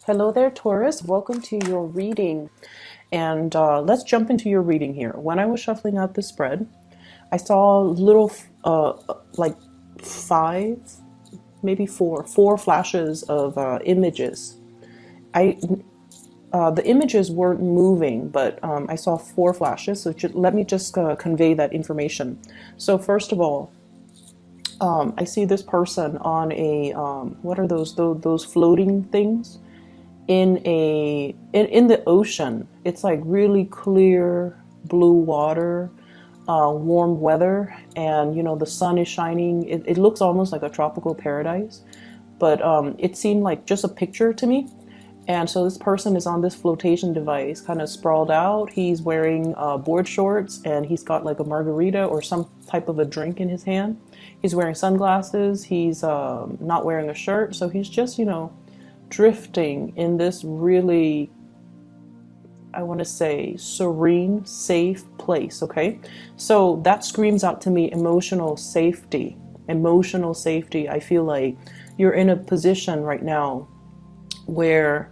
Hello there, Taurus. Welcome to your reading. And let's jump into your reading here. When I was shuffling out the spread, I saw little, like five, maybe four flashes of images. I The images weren't moving, but I saw four flashes. So let me just convey that information. So first of all, I see this person on a what are those floating things? In the ocean. It's like really clear blue water, warm weather, and the sun is shining. It looks almost like a tropical paradise, but it seemed like just a picture to me. And so this person is on this flotation device, kind of sprawled out. He's wearing board shorts, and he's got like a margarita or some type of a drink in his hand. He's wearing sunglasses. He's not wearing a shirt, so he's just drifting in this really, I want to say, serene, safe place. Okay, so that screams out to me emotional safety. Emotional safety. I feel like you're in a position right now where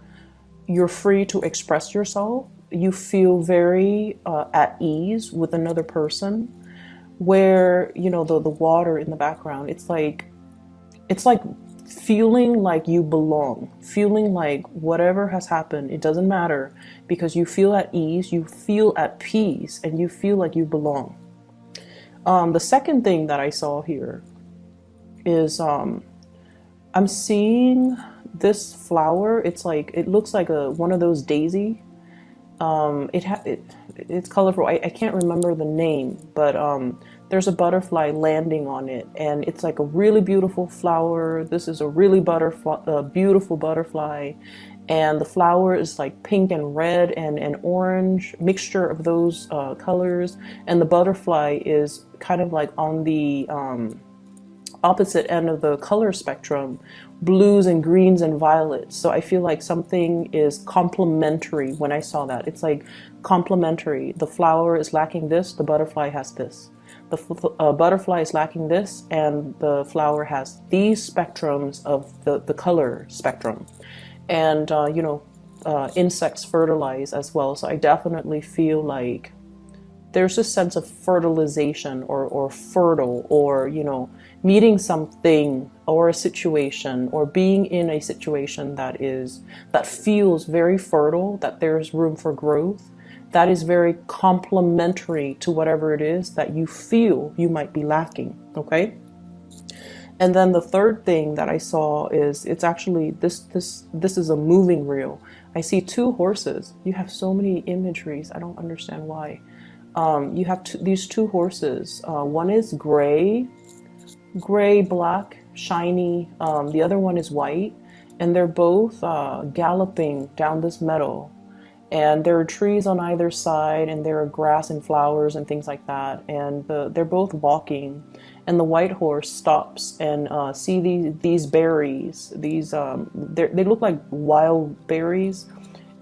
you're free to express yourself. You feel very at ease with another person, where the water in the background, it's like feeling like you belong, feeling like whatever has happened, it doesn't matter, because you feel at ease, you feel at peace, and you feel like you belong. The second thing that I saw here is I'm seeing this flower. It looks like one of those daisy. It's colorful. I can't remember the name, but there's a butterfly landing on it, and it's like a really beautiful flower. This is a really beautiful butterfly, and the flower is like pink and red and orange, mixture of those colors, and the butterfly is kind of like on the opposite end of the color spectrum, blues and greens and violets. So I feel like something is complementary when I saw that. It's like complementary. The flower is lacking this, the butterfly has this. The butterfly is lacking this, and the flower has these spectrums of the color spectrum. And, insects fertilize as well. So I definitely feel like there's this sense of fertilization or fertile, or meeting something or a situation, or being in a situation that feels very fertile, that there's room for growth, that is very complementary to whatever it is that you feel you might be lacking. Okay. And then the third thing that I saw is, it's actually this is a moving reel. I see two horses. You have so many imageries. I don't understand why. You have these two horses. One is gray, black, shiny. The other one is white, and they're both galloping down this meadow. And there are trees on either side, and there are grass and flowers and things like that. And they're both walking, and the white horse stops and see these berries. They look like wild berries.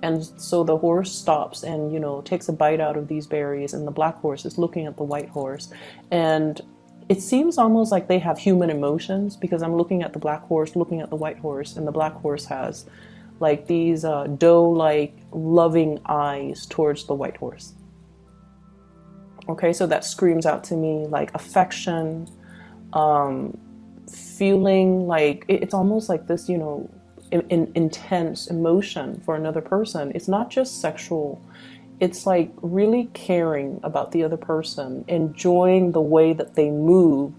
And so the horse stops and, takes a bite out of these berries, and the black horse is looking at the white horse. And it seems almost like they have human emotions, because I'm looking at the black horse, looking at the white horse, and the black horse has like these doe-like loving eyes towards the white horse. Okay, so that screams out to me like affection, feeling like it's almost like this, intense emotion for another person. It's not just sexual. It's like really caring about the other person, enjoying the way that they move,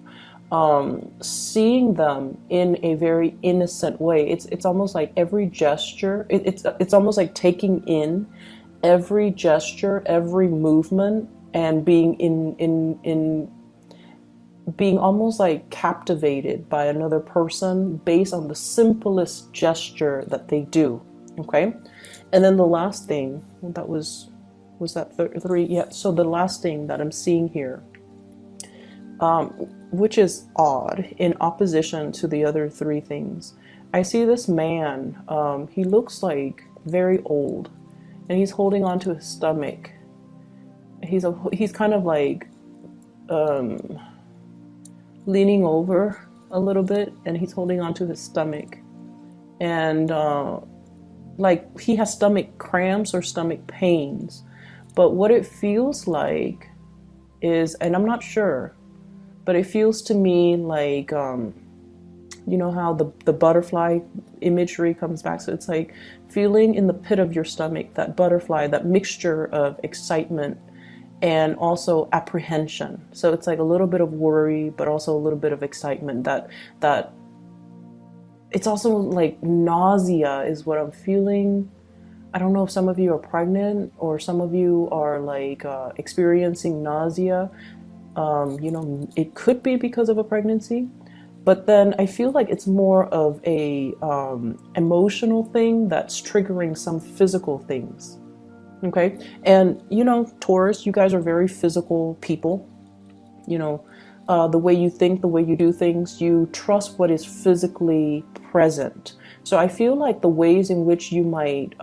seeing them in a very innocent way. It's almost like every gesture. It's almost like taking in every gesture, every movement, and being almost like captivated by another person based on the simplest gesture that they do. Okay. And then the last thing that was that three? Yeah. So the last thing that I'm seeing here, which is odd in opposition to the other three things, I see this man. He looks like very old, and he's holding onto his stomach. He's kind of like leaning over a little bit, and he's holding onto his stomach, and like he has stomach cramps or stomach pains. But what it feels like is, and I'm not sure, but it feels to me like, you know how the butterfly imagery comes back. So it's like feeling in the pit of your stomach, that butterfly, that mixture of excitement and also apprehension. So it's like a little bit of worry, but also a little bit of excitement. That it's also like nausea is what I'm feeling. I don't know if some of you are pregnant or some of you are like experiencing nausea. You know, it could be because of a pregnancy, but then I feel like it's more of a emotional thing that's triggering some physical things. Okay, and you know, Taurus, you guys are very physical people. You know, the way you think, the way you do things, you trust what is physically present. So I feel like the ways in which you might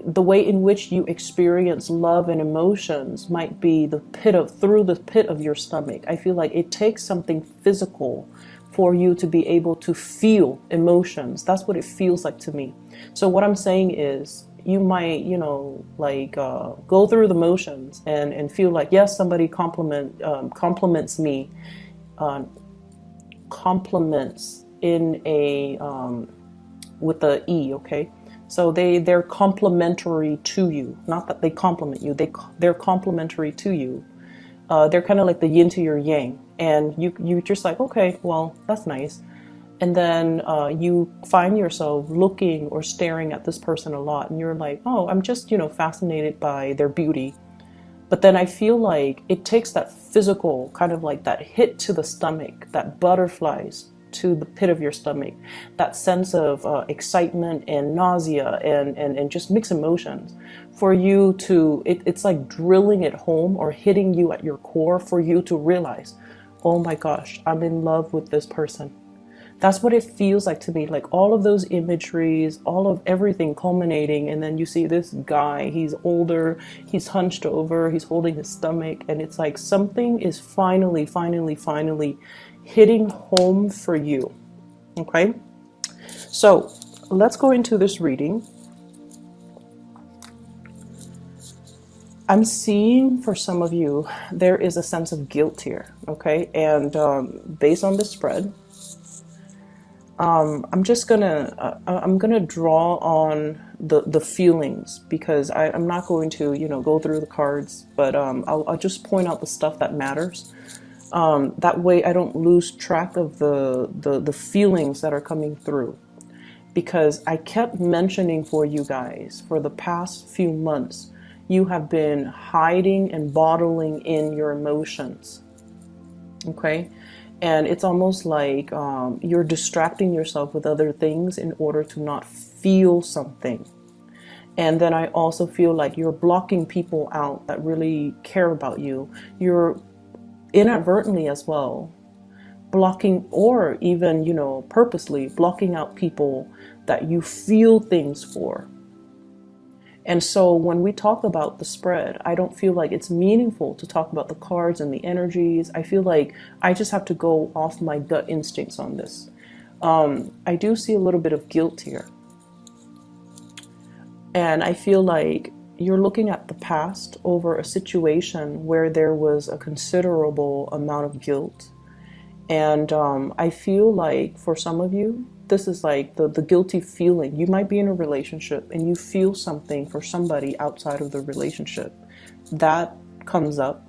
the way in which you experience love and emotions might be through the pit of your stomach. I feel like it takes something physical for you to be able to feel emotions. That's what it feels like to me. So what I'm saying is, you might, you know, like go through the motions and feel like, yes, somebody compliments me, uh, compliments in a with the E, okay? So they're complementary to you. Not that they compliment you. They're complementary to you. They're kind of like the yin to your yang, and you just like, okay, well, that's nice. And then you find yourself looking or staring at this person a lot, and you're like, oh, I'm just, you know, fascinated by their beauty. But then I feel like it takes that physical kind of like that hit to the stomach, that butterflies to the pit of your stomach, that sense of excitement and nausea and just mixed emotions for you to, it's like drilling it home or hitting you at your core for you to realize, oh my gosh, I'm in love with this person. That's what it feels like to me, like all of those imageries, all of everything culminating, and then you see this guy, he's older, he's hunched over, he's holding his stomach, and it's like something is finally hitting home for you. Okay? So let's go into this reading. I'm seeing for some of you, there is a sense of guilt here, okay? And based on the spread, I'm just gonna I'm gonna draw on the feelings, because I'm not going to, you know, go through the cards, but I'll just point out the stuff that matters. That way I don't lose track of the feelings that are coming through, because I kept mentioning for you guys for the past few months, you have been hiding and bottling in your emotions. Okay, and it's almost like you're distracting yourself with other things in order to not feel something. And then I also feel like you're blocking people out that really care about you. You're inadvertently as well blocking, or even, you know, purposely blocking out people that you feel things for. And so when we talk about the spread, I don't feel like it's meaningful to talk about the cards and the energies. I feel like I just have to go off my gut instincts on this. I do see a little bit of guilt here. And I feel like you're looking at the past over a situation where there was a considerable amount of guilt. And I feel like for some of you, this is like the guilty feeling. You might be in a relationship and you feel something for somebody outside of the relationship. That comes up.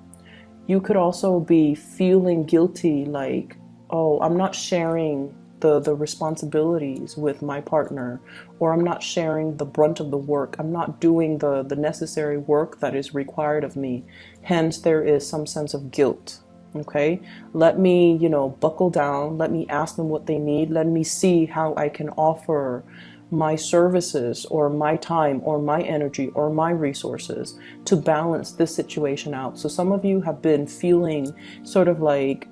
You could also be feeling guilty, like, oh, I'm not sharing the responsibilities with my partner, or I'm not sharing the brunt of the work. I'm not doing the necessary work that is required of me. Hence, there is some sense of guilt. Okay, let me, you know, buckle down. Let me ask them what they need. Let me see how I can offer my services or my time or my energy or my resources to balance this situation out. So some of you have been feeling sort of like,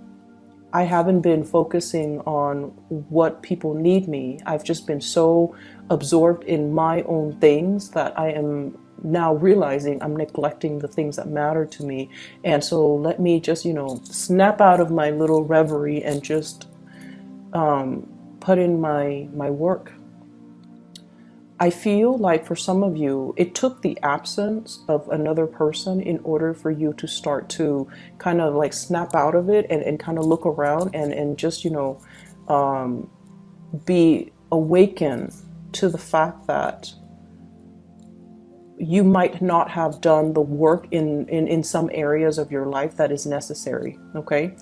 I haven't been focusing on what people need me. I've just been so absorbed in my own things that I am now realizing I'm neglecting the things that matter to me. And so let me just, you know, snap out of my little reverie and just put in my work. I feel like for some of you, it took the absence of another person in order for you to start to kind of like snap out of it and kind of look around and just, be awakened to the fact that you might not have done the work in some areas of your life that is necessary. Okay.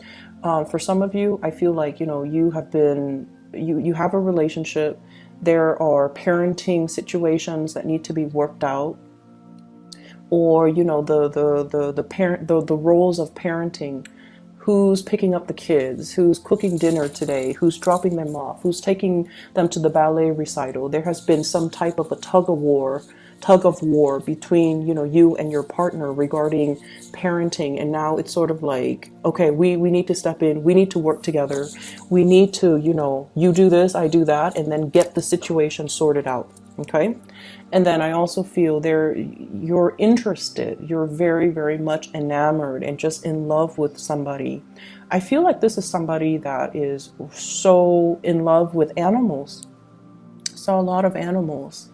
For some of you, I feel like, you have been, you have a relationship. There are parenting situations that need to be worked out, or, the parent, the roles of parenting. Who's picking up the kids? Who's cooking dinner today? Who's dropping them off? Who's taking them to the ballet recital? There has been some type of a tug of war between, you and your partner regarding parenting. And now it's sort of like, okay, we need to step in. We need to work together. We need to, you do this, I do that, and then get the situation sorted out. Okay. And then I also feel you're interested, you're very, very much enamored and just in love with somebody. I feel like this is somebody that is so in love with animals. So a lot of animals.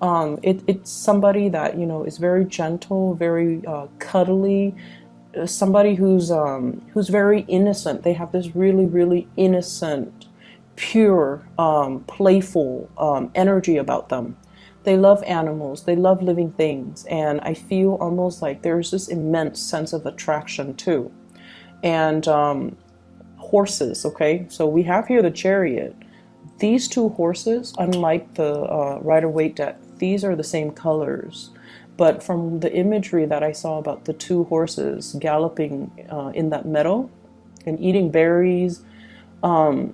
It's somebody that, is very gentle, very cuddly, somebody who's very innocent. They have this really, really innocent, pure, playful energy about them. They love animals, they love living things, and I feel almost like there's this immense sense of attraction too. And horses, okay? So we have here the Chariot. These two horses, unlike the Rider-Waite deck, these are the same colors. But from the imagery that I saw about the two horses galloping in that meadow and eating berries, I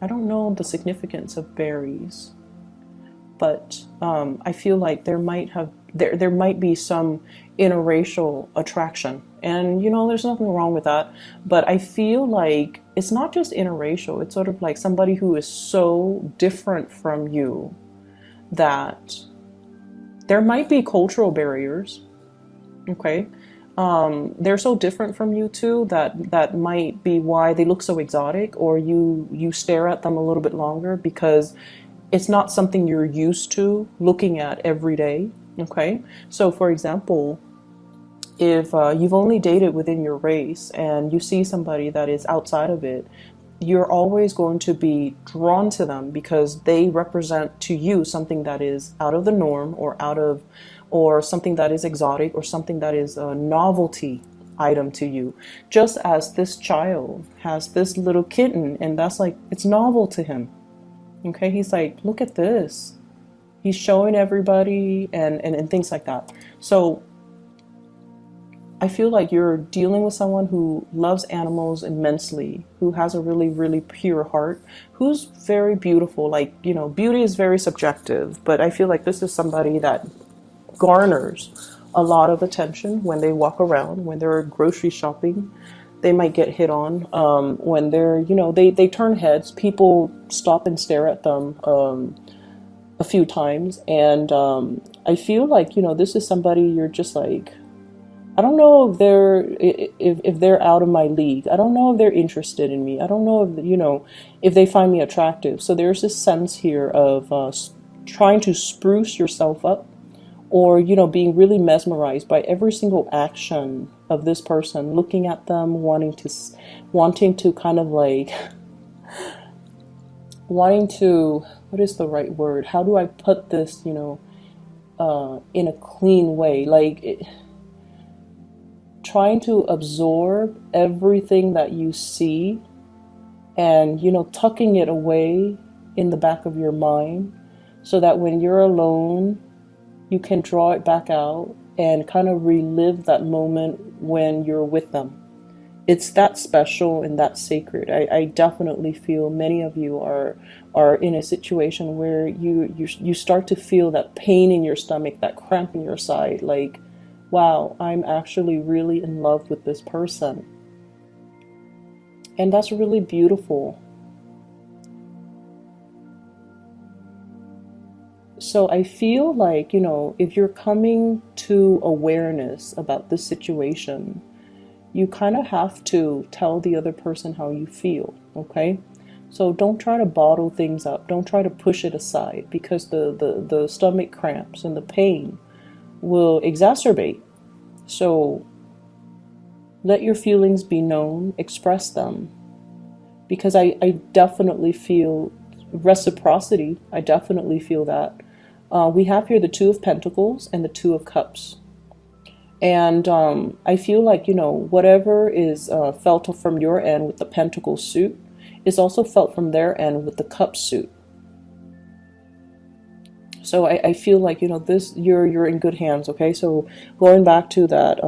don't know the significance of berries, but I feel like there might be some interracial attraction, and there's nothing wrong with that. But I feel like it's not just interracial; it's sort of like somebody who is so different from you that there might be cultural barriers. Okay. They're so different from you too that might be why they look so exotic, or you stare at them a little bit longer because it's not something you're used to looking at every day. Okay. So for example, if you've only dated within your race and you see somebody that is outside of it, you're always going to be drawn to them because they represent to you something that is out of the norm, or something that is exotic, or something that is a novelty item to you. Just as this child has this little kitten, and that's like, it's novel to him. Okay, he's like, look at this. He's showing everybody and things like that. So I feel like you're dealing with someone who loves animals immensely, who has a really, really pure heart, who's very beautiful. Like, beauty is very subjective, but I feel like this is somebody that garners a lot of attention when they walk around, when they're grocery shopping. They might get hit on when they're, they turn heads. People stop and stare at them a few times. And I feel like, this is somebody you're just like, I don't know if they're out of my league. I don't know if they're interested in me. I don't know if they find me attractive. So there's this sense here of trying to spruce yourself up, or being really mesmerized by every single action of this person, looking at them, wanting to kind of like wanting to, what is the right word? How do I put this, in a clean way? Like trying to absorb everything that you see and, tucking it away in the back of your mind so that when you're alone, you can draw it back out and kind of relive that moment when you're with them. It's that special and that sacred. I definitely feel many of you are in a situation where you start to feel that pain in your stomach, that cramp in your side, like, wow, I'm actually really in love with this person. And that's really beautiful. So I feel like, if you're coming to awareness about this situation, you kind of have to tell the other person how you feel, okay? So don't try to bottle things up. Don't try to push it aside, because the stomach cramps and the pain will exacerbate. So let your feelings be known, express them, because I definitely feel reciprocity. I definitely feel that. We have here the Two of Pentacles and the Two of Cups. And I feel like, whatever is felt from your end with the Pentacle suit is also felt from their end with the Cup suit. So I feel like, this, you're in good hands, okay? So going back to that,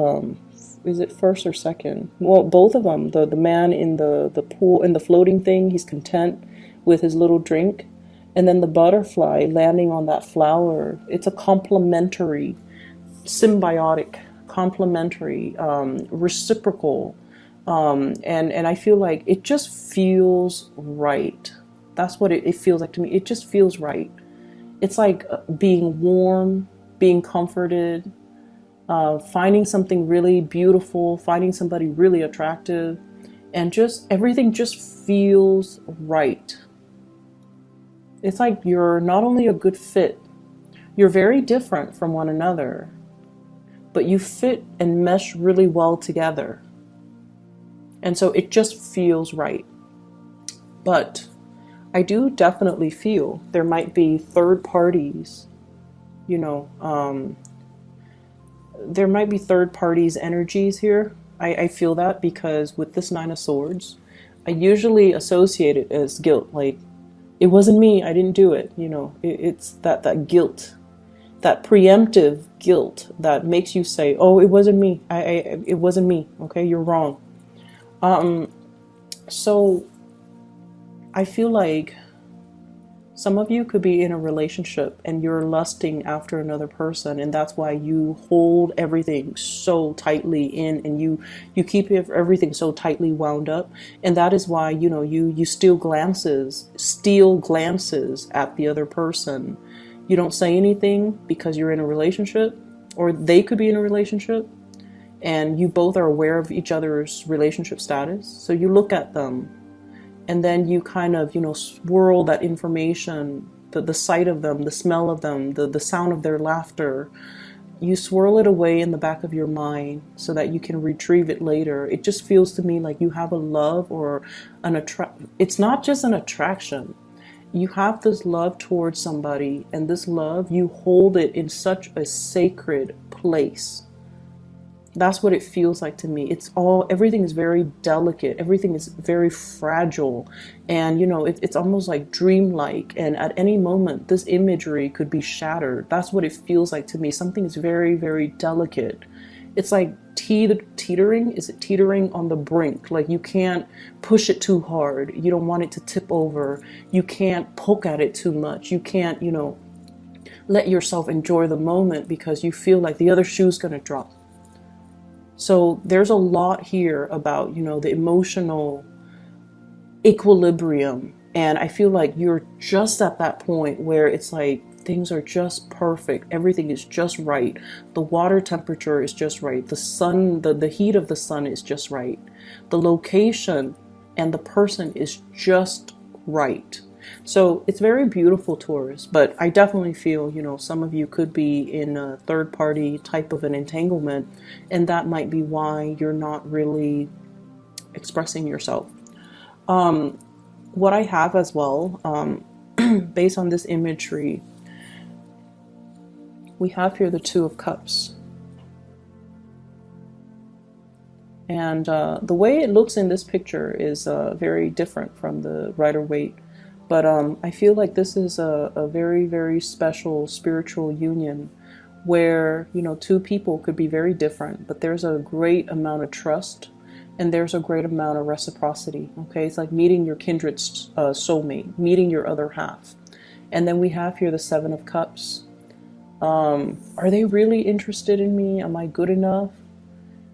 is it first or second? Well, both of them. The man in the pool, in the floating thing, he's content with his little drink. And then the butterfly landing on that flower, it's a complementary, symbiotic, complementary, reciprocal, and I feel like it just feels right. That's what it feels like to me. It just feels right. It's like being warm, being comforted, finding something really beautiful, finding somebody really attractive, and just everything just feels right. It's like you're not only a good fit, you're very different from one another, but you fit and mesh really well together. And so it just feels right. But I do definitely feel there might be third parties, there might be third parties energies here. I feel that because with this Nine of Swords, I usually associate it as guilt. Like, it wasn't me, I didn't do it. It's that guilt, that preemptive guilt that makes you say, oh, it wasn't me. It wasn't me. Okay, you're wrong. So I feel like some of you could be in a relationship and you're lusting after another person, and that's why you hold everything so tightly in, and you keep everything so tightly wound up, and that is why you steal glances at the other person. You don't say anything because you're in a relationship, or they could be in a relationship, and you both are aware of each other's relationship status. So you look at them, and then you kind of, swirl that information, the sight of them, the smell of them, the sound of their laughter. You swirl it away in the back of your mind so that you can retrieve it later. It just feels to me like you have a love or it's not just an attraction. You have this love towards somebody, and this love, you hold it in such a sacred place. That's what it feels like to me. Everything is very delicate. Everything is very fragile. And, it's almost like dreamlike. And at any moment, this imagery could be shattered. That's what it feels like to me. Something is very, very delicate. It's like teetering. Is it teetering on the brink? Like, you can't push it too hard. You don't want it to tip over. You can't poke at it too much. You can't, let yourself enjoy the moment because you feel like the other shoe's going to drop. So there's a lot here about, the emotional equilibrium. And I feel like you're just at that point where it's like things are just perfect. Everything is just right. The water temperature is just right. The sun, the heat of the sun is just right. The location and the person is just right. So it's very beautiful, Taurus, but I definitely feel, some of you could be in a third party type of an entanglement, and that might be why you're not really expressing yourself. What I have as well, based on this imagery, we have here the Two of Cups. And the way it looks in this picture is very different from the Rider-Waite. But I feel like this is a very, very special spiritual union where, two people could be very different, but there's a great amount of trust and there's a great amount of reciprocity. Okay, it's like meeting your kindred soulmate, meeting your other half. And then we have here the Seven of Cups. Are they really interested in me? Am I good enough?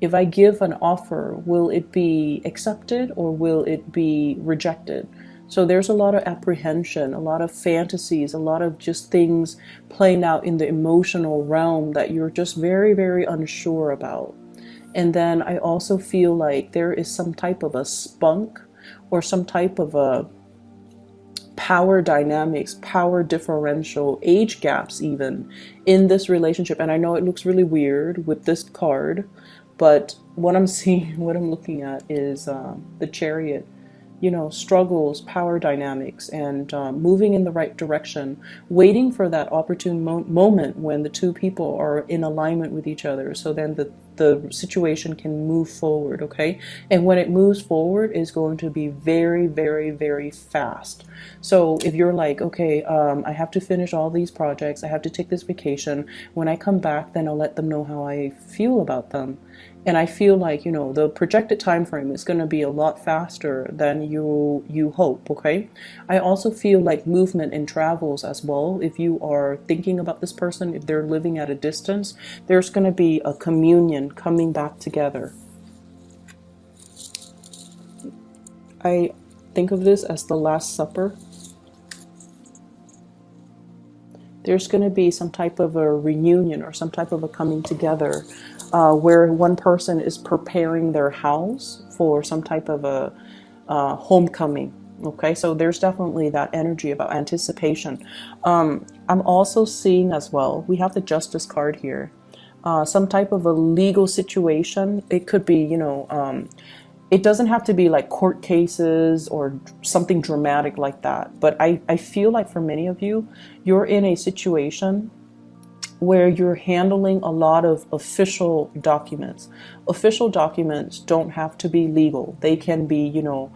If I give an offer, will it be accepted or will it be rejected? So there's a lot of apprehension, a lot of fantasies, a lot of just things playing out in the emotional realm that you're just very, very unsure about. And then I also feel like there is some type of a spunk or some type of a power dynamics, power differential, age gaps even in this relationship. And I know it looks really weird with this card, but what I'm seeing, what I'm looking at is the Chariot. You know, struggles, power dynamics, and moving in the right direction, waiting for that opportune moment when the two people are in alignment with each other, so then the situation can move forward, okay? And when it moves forward, it's going to be very, very, very fast. So if you're like, okay, I have to finish all these projects, I have to take this vacation, when I come back, then I'll let them know how I feel about them. And I feel like, you know, the projected time frame is going to be a lot faster than you hope, okay? I also feel like movement and travels as well. If you are thinking about this person, if they're living at a distance, there's going to be a communion coming back together. I think of this as the Last Supper. There's going to be some type of a reunion or some type of a coming together where one person is preparing their house for some type of a homecoming. Okay, so there's definitely that energy about anticipation. I'm also seeing as well, we have the Justice card here. Some type of a legal situation. It could be, you know, it doesn't have to be like court cases or something dramatic like that. But I feel like for many of you, you're in a situation where you're handling a lot of official documents. Official documents don't have to be legal. They can be, you know,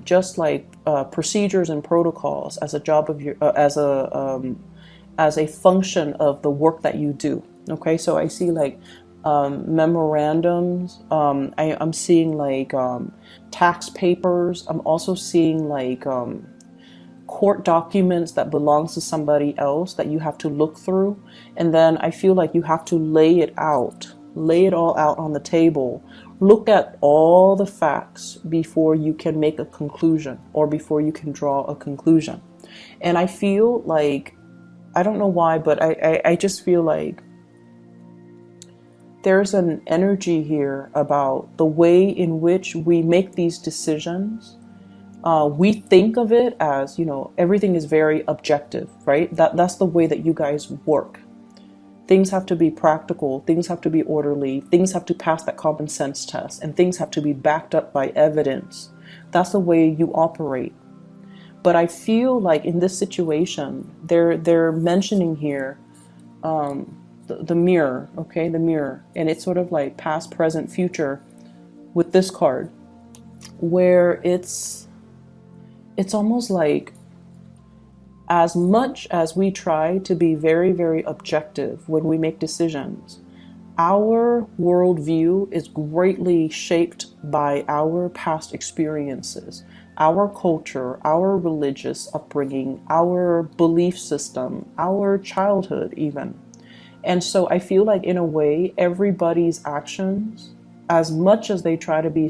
just like procedures and protocols as a job of your, as a function of the work that you do. Okay, so I see like memorandums. I'm seeing like tax papers. I'm also seeing like court documents that belongs to somebody else that you have to look through. And then I feel like you have to lay it all out on the table. Look at all the facts before you can make a conclusion or before you can draw a conclusion. And I feel like, I don't know why, but I just feel like there's an energy here about the way in which we make these decisions. We think of it as, you know, everything is very objective, right? That's the way that you guys work. Things have to be practical, things have to be orderly, things have to pass that common sense test, and things have to be backed up by evidence. That's the way you operate. But I feel like in this situation, they're mentioning here the mirror, okay, the mirror, and it's sort of like past, present, future with this card, where it's almost like, as much as we try to be very, very objective when we make decisions, our worldview is greatly shaped by our past experiences, our culture, our religious upbringing, our belief system, our childhood even. And so I feel like in a way, everybody's actions, as much as they try to be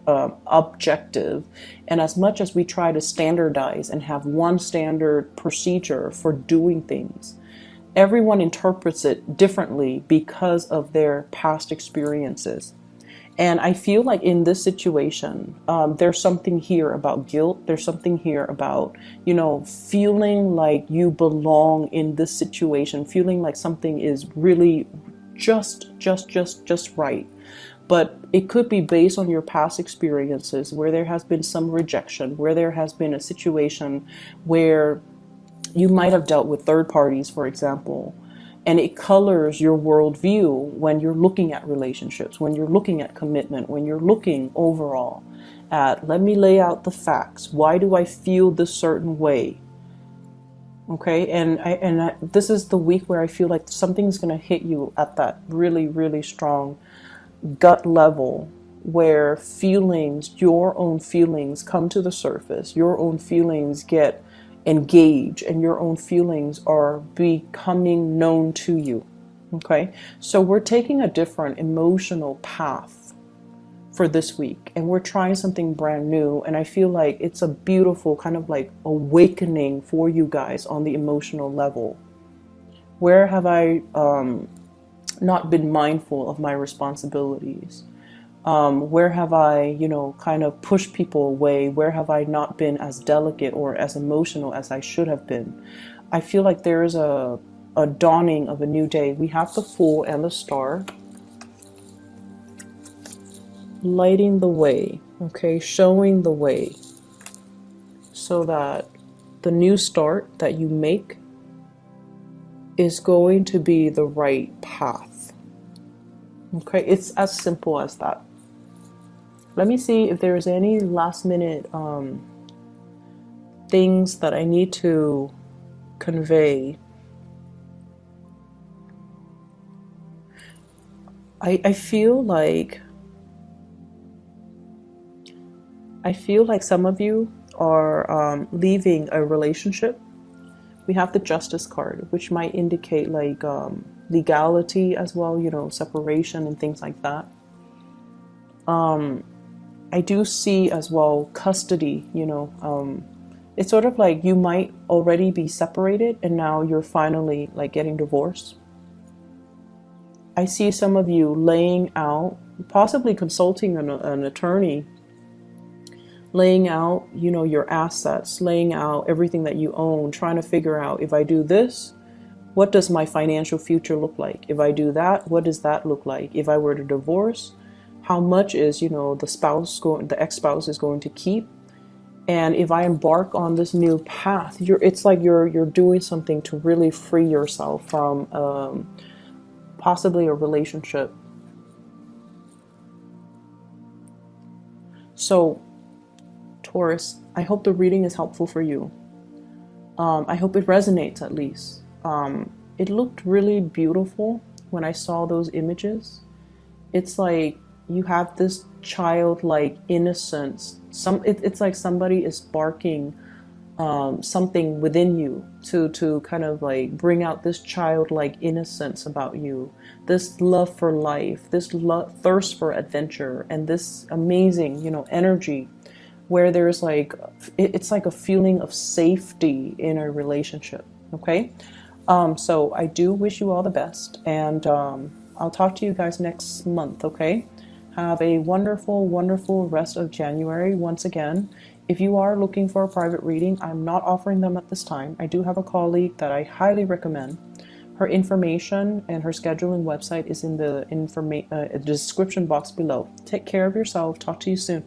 objective, and as much as we try to standardize and have one standard procedure for doing things, everyone interprets it differently because of their past experiences. And I feel like in this situation, there's something here about guilt. There's something here about, you know, feeling like you belong in this situation, feeling like something is really just right. But it could be based on your past experiences where there has been some rejection, where there has been a situation where you might have dealt with third parties, for example, and it colors your worldview when you're looking at relationships, when you're looking at commitment, when you're looking overall at, let me lay out the facts. Why do I feel this certain way? Okay, and this is the week where I feel like something's going to hit you at that really, really strong gut level, where feelings, your own feelings come to the surface, your own feelings get engaged, and your own feelings are becoming known to you. Okay, so we're taking a different emotional path for this week, and we're trying something brand new, and I feel like it's a beautiful kind of like awakening for you guys on the emotional level. Where have I not been mindful of my responsibilities? Where have I, kind of pushed people away? Where have I not been as delicate or as emotional as I should have been? I feel like there is a dawning of a new day. We have the Fool and the Star lighting the way, okay, showing the way, so that the new start that you make is going to be the right path. Okay, it's as simple as that. Let me see if there's any last minute things that I need to convey. I feel like some of you are leaving a relationship. We have the Justice card, which might indicate like legality as well, separation and things like that. I do see as well custody. It's sort of like you might already be separated and now you're finally like getting divorced. I see some of you laying out, possibly consulting an attorney, laying out, your assets, laying out everything that you own, trying to figure out, if I do this, what does my financial future look like? If I do that, what does that look like? If I were to divorce, how much is, the ex-spouse is going to keep? And if I embark on this new path, it's like you're doing something to really free yourself from possibly a relationship. So, Taurus, I hope the reading is helpful for you. I hope it resonates at least. It looked really beautiful when I saw those images. It's like you have this childlike innocence. It's like somebody is sparking something within you to kind of like bring out this childlike innocence about you, this love for life, this thirst for adventure, and this amazing, energy where there's like, it's like a feeling of safety in a relationship. Okay. So I do wish you all the best, and I'll talk to you guys next month. Okay. Have a wonderful, wonderful rest of January. Once again, if you are looking for a private reading, I'm not offering them at this time. I do have a colleague that I highly recommend. Her information and her scheduling website is in the description box below. Take care of yourself. Talk to you soon.